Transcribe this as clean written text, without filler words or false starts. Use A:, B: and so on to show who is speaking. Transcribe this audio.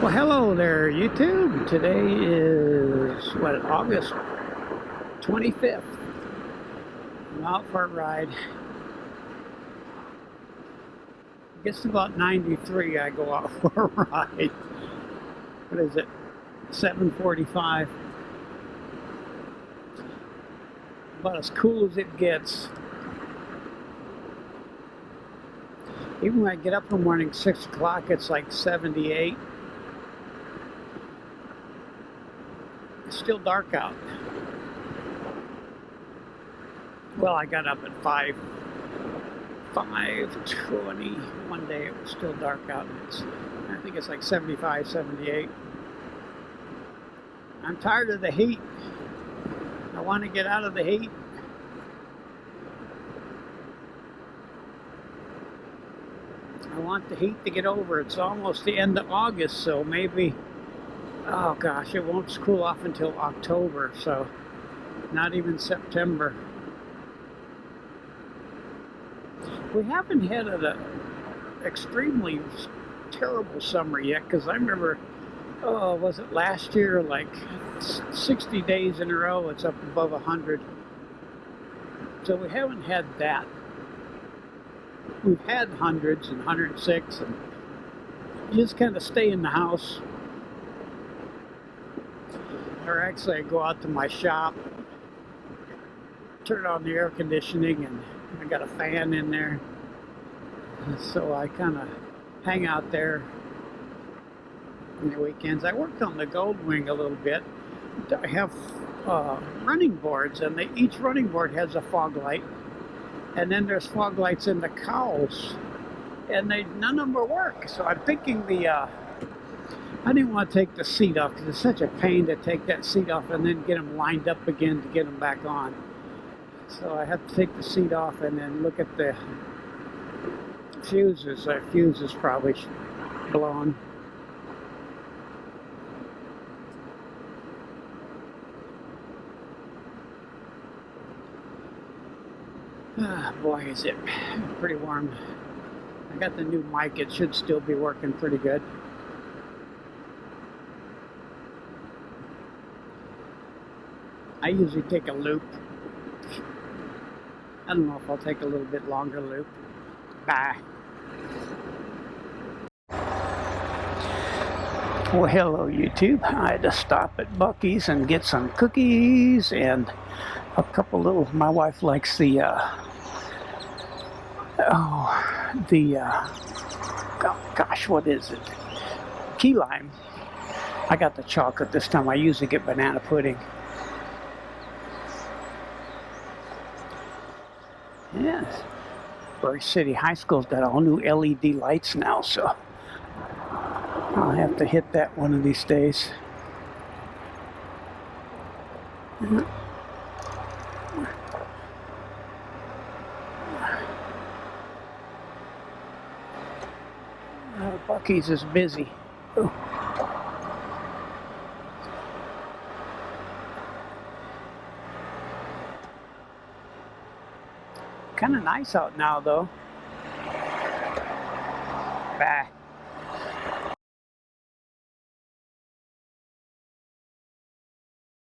A: Well, hello there, YouTube. Today is, August 25th. I'm out for a ride. It gets to about 93, I go out for a ride. What is it? 7:45. About as cool as it gets. Even when I get up in the morning, 6 o'clock, it's like 78. It's still dark out. Well, I got up at 5:20 one day. It was still dark out. I think it's like 75, 78. I'm tired of the heat. I want to get out of the heat. I want the heat to get over. It's almost the end of August, so maybe, oh gosh, it won't cool off until October, so not even September. We haven't had an extremely terrible summer yet, because I remember, was it last year, like 60 days in a row, it's up above 100. So we haven't had that. We've had hundreds and 106, and you just kind of stay in the house. Or actually, I go out to my shop, turn on the air conditioning, and I got a fan in there. So I kind of hang out there on the weekends. I worked on the Gold Wing a little bit. I have running boards, and each running board has a fog light. And then there's fog lights in the cowls, and none of them will work. So I'm thinking I didn't want to take the seat off, because it's such a pain to take that seat off and then get them lined up again to get them back on. So I have to take the seat off and then look at the fuses. The fuse is probably blown. Ah, boy, is it pretty warm. I got the new mic. It should still be working pretty good. I usually take a loop. I don't know if I'll take a little bit longer loop. Bye. Well, hello, YouTube. I had to stop at Buc-ee's and get some cookies and a couple little. My wife likes the gosh, what is it? Key lime. I got the chocolate this time. I usually get banana pudding. Yes. Berry City High School's got all new LED lights now, so I'll have to hit that one of these days. Buc-ee's is busy. Ooh. Kind of nice out now, though. Bye.